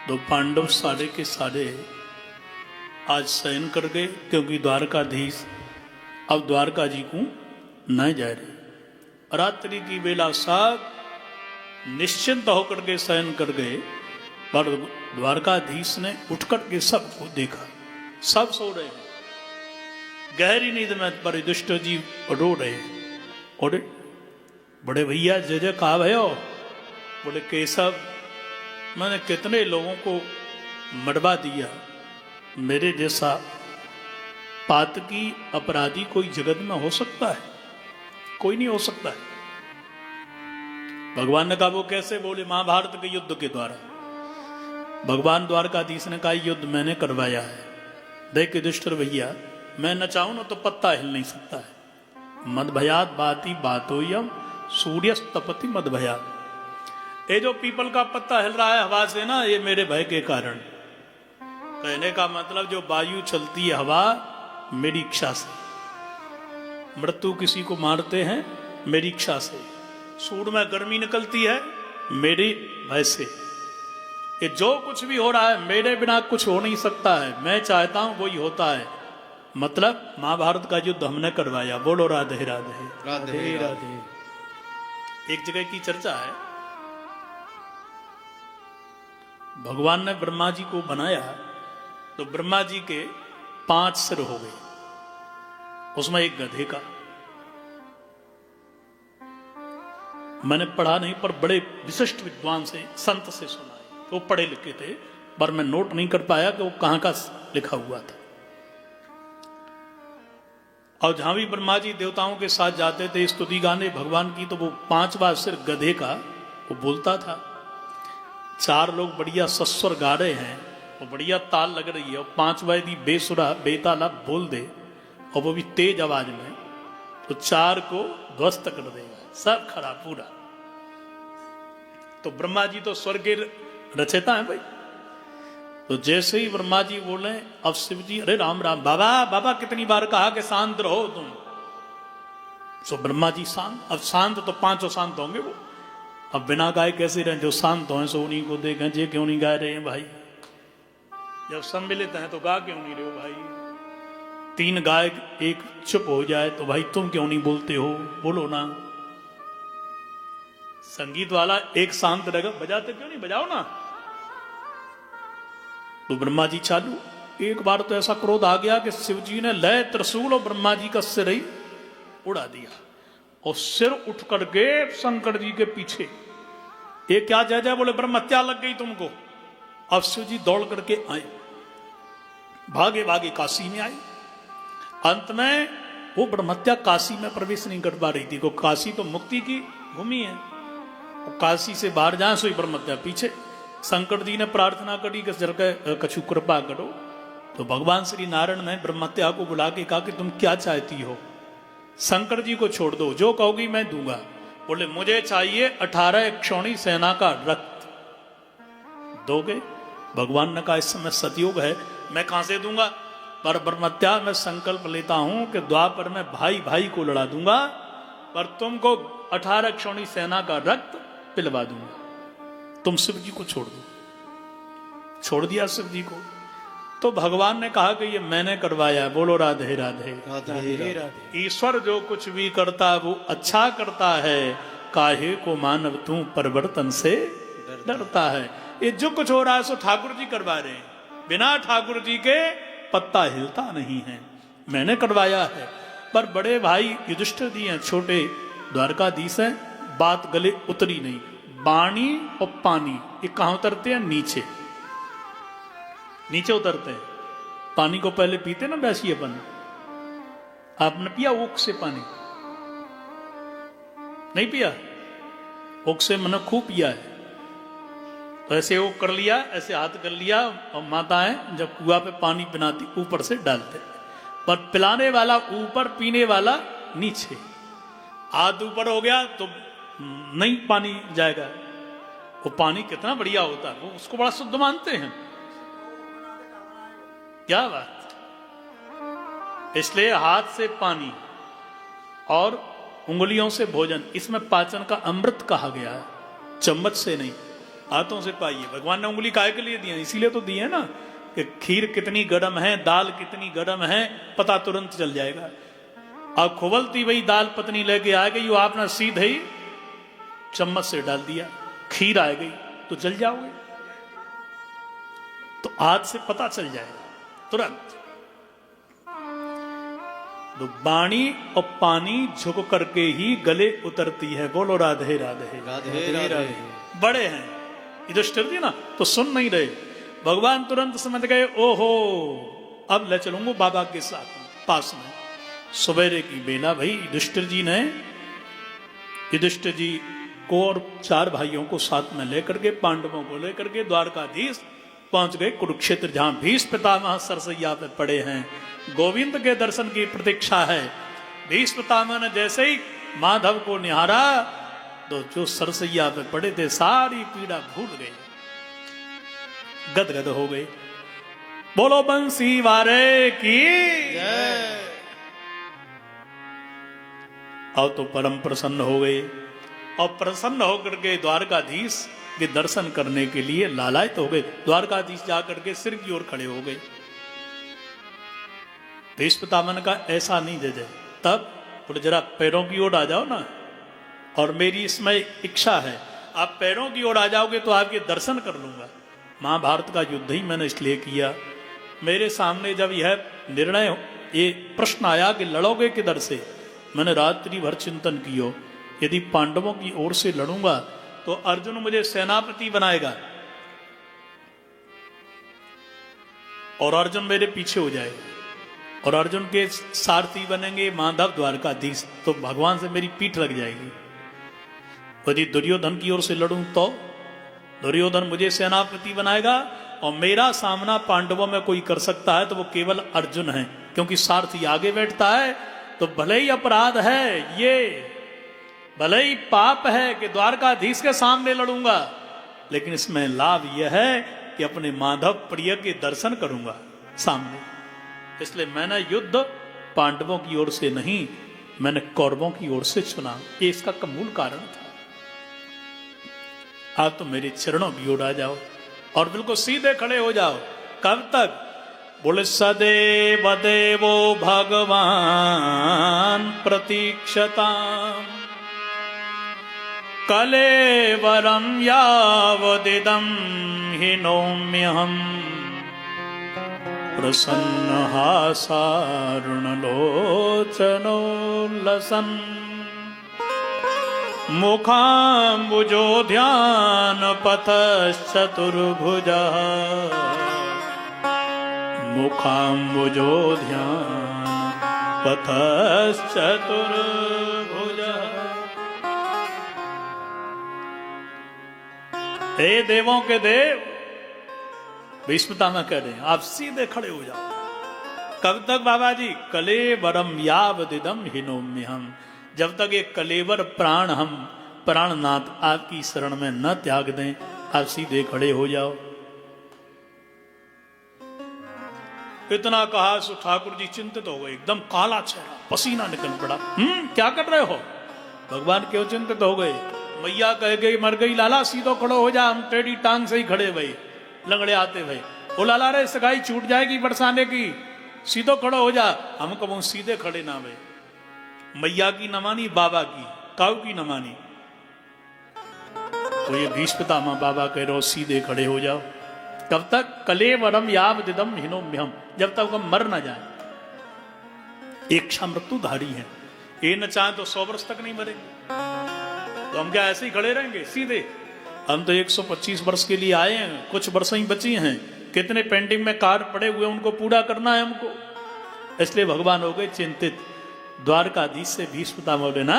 तो पांडव सारे के सारे आज शयन कर गए, क्योंकि द्वारकाधीश अब द्वारका जी को न जा रहे। रात्रि की बेला सब निश्चिंत होकर के शयन कर गए, पर द्वारकाधीश ने उठकर के सबको देखा, सब सो रहे हैं गहरी नींद में, पर दुष्ट जी रो रहे हैं। और बड़े भैया जय जय कहा भयो, बोले केशव मैंने कितने लोगों को मरवा दिया, मेरे जैसा पातकी अपराधी कोई जगत में हो सकता है? कोई नहीं हो सकता है। भगवान ने कहा वो कैसे? बोले महाभारत के युद्ध के द्वारा। भगवान द्वारकाधीश ने कहा युद्ध मैंने करवाया है। देख दुष्ट भैया, मैं न चाहूं ना तो पत्ता हिल नहीं सकता है। मद भयात बाती बातोयम सूर्यस्तपति मद भयात। ये जो पीपल का पत्ता हिल रहा है हवा से ना, ये मेरे भय के कारण। कहने का मतलब जो वायु चलती है हवा, मेरी इच्छा से। मृत्यु किसी को मारते हैं मेरी इच्छा से। सूर्य में गर्मी निकलती है मेरे भय से। ये जो कुछ भी हो रहा है मेरे बिना कुछ हो नहीं सकता है, मैं चाहता हूं वही होता है। मतलब महाभारत का युद्ध हमने करवाया। बोलो राधे राधे राधे राधे। एक जगह की चर्चा है, भगवान ने ब्रह्मा जी को बनाया तो ब्रह्मा जी के 5 सिर हो गए, उसमें एक गधे का। मैंने पढ़ा नहीं, पर बड़े विशिष्ट विद्वान से संत से सुना है, वो पढ़े लिखे थे, पर मैं नोट नहीं कर पाया कि वो कहां का लिखा हुआ था। और जहां भी ब्रह्मा जी देवताओं के साथ जाते थे स्तुति गाने भगवान की, तो वो 5वां सिर गधे का वो बोलता था। 4 लोग बढ़िया सस्वर गा रहे हैं, वो बढ़िया ताल लग रही है, और 5वां यदि बेसुरा बेताला बोल दे और वो भी तेज आवाज में, तो 4 को ध्वस्त कर देगा, सब खड़ा पूरा। तो ब्रह्मा जी तो स्वर्ग के रचयिता है भाई। तो जैसे ही ब्रह्मा जी बोले, अब शिव जी अरे राम राम, बाबा बाबा कितनी बार कहा कि शांत रहो तुम। सो ब्रह्मा जी शांत। अब शांत तो 5 शांत होंगे वो, अब बिना गाए कैसे रहे? जो शांत हो सो उन्हीं को देखें, जे क्यों नहीं गा रहे हैं भाई? जब सम्मिलित हैं तो गा क्यों नहीं रहे हो भाई? 3 गायक एक चुप हो जाए तो भाई तुम क्यों नहीं बोलते हो? बोलो ना। संगीत वाला एक शांत रहेगा, बजाते क्यों नहीं? बजाओ ना। तो ब्रह्मा जी चालू। एक बार तो ऐसा क्रोध आ गया कि शिव जी ने लय त्रिशूल और ब्रह्मा जी का सिर ही उड़ा दिया, और सिर उठ करके शंकर जी के पीछे। ये क्या जय जय बोले, ब्रह्म हत्या लग गई तुमको। अब शिव जी दौड़ करके आए, भागे भागे काशी में आए। अंत में वो ब्रह्मत्या काशी में प्रवेश नहीं कर पा रही थी, को काशी तो मुक्ति की भूमि है, काशी से बाहर जाए सो ब्रह्मत्या पीछे। शंकर जी ने प्रार्थना करी कि जर कछु कृपा करो। तो भगवान श्री नारायण ने ब्रह्मत्या को बुला के कहा कि तुम क्या चाहती हो? शंकर जी को छोड़ दो, जो कहोगी मैं दूंगा। बोले मुझे चाहिए 18 क्षौणी सेना का रक्त। दोगे? भगवान ने कहा इस समय सतयुग है, मैं कहां से दूंगा? पर ब्रह्मत्या मैं संकल्प लेता हूं कि द्वापर में भाई भाई को लड़ा दूंगा, पर तुमको 18 क्षौणी सेना का रक्त पिलवा दूंगा। तुम शिव जी को छोड़ दो। छोड़ दिया शिव जी को। तो भगवान ने कहा कि ये मैंने करवाया। बोलो राधे राधे राधे राधे। ईश्वर जो कुछ भी करता वो अच्छा करता है, काहे को मानव तू परिवर्तन से डरता है। ये जो कुछ हो रहा है सो ठाकुर जी करवा रहे हैं, बिना ठाकुर जी के पत्ता हिलता नहीं है, मैंने करवाया है। पर बड़े भाई युधिष्ठिर जी हैं, छोटे द्वारकाधीश हैं, बात गले उतरी नहीं। वाणी और पानी ये कहां उतरते हैं? नीचे, नीचे उतरते हैं। पानी को पहले पीते ना वैसी अपन। आपने पिया ऊख से पानी? नहीं पिया? ऊख से मैंने खूब पिया है। तो ऐसे वो कर लिया, ऐसे हाथ कर लिया, और माताएं जब कुआं पे पानी पिलाती ऊपर से डालते, पर पिलाने वाला ऊपर, पीने वाला नीचे। हाथ ऊपर हो गया तो नहीं पानी जाएगा। वो पानी कितना बढ़िया होता है, वो उसको बड़ा शुद्ध मानते हैं। क्या बात। इसलिए हाथ से पानी और उंगलियों से भोजन, इसमें पाचन का अमृत कहा गया है, चम्मच से नहीं। हाथों से पाइए। भगवान ने उंगली काहे के लिए दी है? इसीलिए तो दी है ना कि खीर कितनी गर्म है, दाल कितनी गर्म है, पता तुरंत चल जाएगा। अब खुबलती वही दाल पत्नी लेके आ गई, वो आपने सीधे ही चम्मच से डाल दिया, खीर आ गई तो जल जाओगे। तो हाथ से पता चल जाएगा तुरंत। तो वाणी और पानी झुक करके ही गले उतरती है। बोलो राधे राधे राधे राधे। बड़े हैं युधिष्ठिर जी ना, तो सुन नहीं रहे। भगवान तुरंत समझ गए, ओहो अब ले चलूंगा बाबा के साथ पास में। सवेरे की बेला भाई युधिष्ठिर जी को और 4 भाइयों को साथ में लेकर के, पांडवों को लेकर के द्वारकाधीश पहुंच गए कुरुक्षेत्र, जहां भीष्म पितामह सरसैया पे पड़े हैं। गोविंद के दर्शन की प्रतीक्षा है। भीष्म पितामह ने जैसे ही माधव को निहारा तो जो सरसैया पे पड़े थे सारी पीड़ा भूल गए, गदगद हो गए। बोलो बंसी वारे की जय। अब तो परम प्रसन्न हो गए, और प्रसन्न होकर के द्वारकाधीश के दर्शन करने के लिए लालायित हो गए। द्वारकाधीश जाकर के सिर की ओर खड़े हो गए। भीष्म पितामह का ऐसा नहीं जय जय, तब बोले जरा पैरों की ओर आ जाओ ना, और मेरी इसमें इच्छा है, आप पैरों की ओर आ जाओगे तो आपके दर्शन कर लूंगा। महाभारत का युद्ध ही मैंने इसलिए किया। मेरे सामने जब यह निर्णय, ये प्रश्न आया कि लड़ोगे किधर से, मैंने रात्रि भर चिंतन किया। यदि पांडवों की ओर से लड़ूंगा तो अर्जुन मुझे सेनापति बनाएगा और अर्जुन मेरे पीछे हो जाएगा, और अर्जुन के सारथी बनेंगे माधव द्वारकाधीश, तो भगवान से मेरी पीठ लग जाएगी। यदि दुर्योधन की ओर से लड़ूं तो दुर्योधन मुझे सेनापति बनाएगा, और मेरा सामना पांडवों में कोई कर सकता है तो वो केवल अर्जुन है, क्योंकि सारथी आगे बैठता है। तो भले ही अपराध है ये, भले ही पाप है कि द्वारकाधीश के सामने लड़ूंगा, लेकिन इसमें लाभ यह है कि अपने माधव प्रिय के दर्शन करूंगा सामने। इसलिए मैंने युद्ध पांडवों की ओर से नहीं, मैंने कौरवों की ओर से चुना। ये इसका मूल कारण था। आप तो मेरे चरणों की ओर आ जाओ और बिल्कुल सीधे खड़े हो जाओ। कब तक? बोले सदैव देवो भगवान प्रतीक्षताम् कलेवरम यावदिदं हि नौम्यहम् प्रसन्नहासारुणलोचनोल्लसन् मुखाम्बुजो ध्यानपथश्चतुर्भुजः मुखाम्बुजो ध्यानपथश्चतुर्भुजः। हे देवों के देव, भीष्म पितामह कह रहे हैं आप सीधे खड़े हो जाओ। कब तक बाबा जी? कलेवरम यावदिदं हि नौम्यहम्, जब तक ये कलेवर प्राण हम प्राणनाथ आपकी शरण में न त्याग दें, आप सीधे खड़े हो जाओ। इतना कहा सो ठाकुर जी चिंतित हो गए, एकदम काला चेहरा, पसीना निकल पड़ा। क्या कर रहे हो? भगवान क्यों चिंतित हो गए? मैया कह गई मर गई लाला, सीधो खड़ो हो जा, हम टेढ़ी टांग से ही खड़े भाई, लंगड़े आते भाई। ओ लाला रे सगाई छूट जाएगी बरसाने की, सीधो खड़ो हो जा। हम कबू सीधे खड़े ना भाई, मैया की न मानी, बाबा की, काऊ की न मानी। तो ये भीष्म पितामह बाबा कह रहे हो सीधे खड़े हो जाओ। कब तक? कलेवरम यावदिदं हि नौम्यहम्, जब तक हम मर ना जाए। एक क्षण मृत्युधारी है, ये न चाहे तो 100 वर्ष तक नहीं मरेंगे, तो हम क्या ऐसे ही खड़े रहेंगे सीधे? हम तो 125 वर्ष के लिए आए हैं, कुछ वर्ष ही बची हैं, कितने पेंडिंग में कार्य पड़े हुए उनको पूरा करना है हमको। इसलिए भगवान हो गए चिंतित। द्वारकाधीश से भीष्म पितामह बोले ना,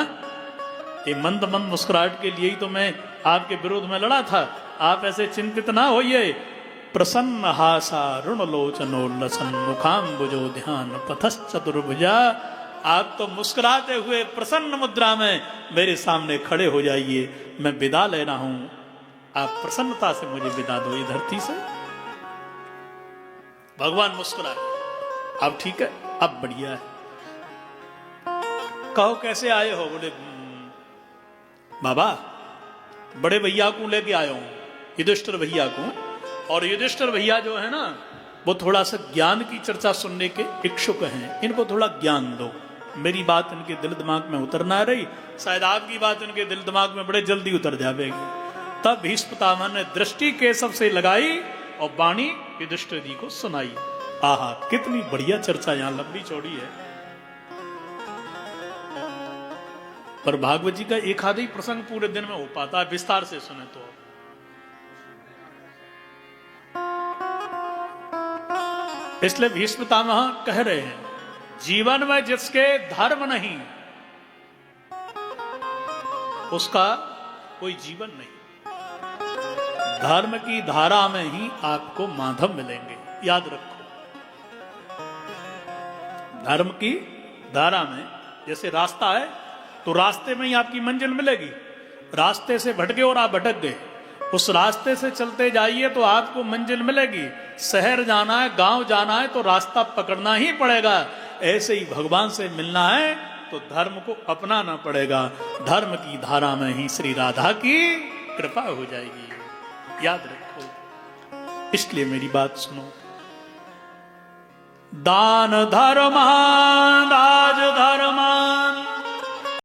ये मंद मंद मुस्कुराहट के लिए ही तो मैं आपके विरोध में लड़ा था, आप ऐसे चिंतित ना होइए। प्रसन्न हासारुणलोचनोल्लसन् मुखाम्बुजो ध्यान पथश्चतुर्भुजा, आप तो मुस्कुराते हुए प्रसन्न मुद्रा में मेरे सामने खड़े हो जाइए, मैं विदा लेना हूं, आप प्रसन्नता से मुझे विदा दो ये धरती से। भगवान मुस्कुराए, अब ठीक है, अब बढ़िया है। कहो कैसे आए हो? बोले बाबा बड़े भैया को लेके आया हूं, युधिष्ठिर भैया को। और युधिष्ठिर भैया जो है ना, वो थोड़ा सा ज्ञान की चर्चा सुनने के इच्छुक हैं। इनको थोड़ा ज्ञान दो, मेरी बात इनके दिल दिमाग में उतर ना रही, शायद आपकी बात इनके दिल दिमाग में बड़े जल्दी उतर जाएगी। तब भीष्म पितामह ने दृष्टि केशव से लगाई और वाणी युधिष्ठिर जी को सुनाई। आहा, कितनी बढ़िया चर्चा, यहां लंबी चौड़ी है, पर भागवत जी का एक आधा ही प्रसंग पूरे दिन में हो पाता है, विस्तार से सुने तो। इसलिए भीष्म पितामह कह रहे हैं, जीवन में जिसके धर्म नहीं उसका कोई जीवन नहीं। धर्म की धारा में ही आपको माधव मिलेंगे, याद रखो। धर्म की धारा में जैसे रास्ता है तो रास्ते में ही आपकी मंजिल मिलेगी। रास्ते से भटके और आप भटक गए, उस रास्ते से चलते जाइए तो आपको मंजिल मिलेगी। शहर जाना है, गांव जाना है तो रास्ता पकड़ना ही पड़ेगा। ऐसे ही भगवान से मिलना है तो धर्म को अपनाना पड़ेगा। धर्म की धारा में ही श्री राधा की कृपा हो जाएगी, याद रखो। इसलिए मेरी बात सुनो। दान धर्मान राज धर्मान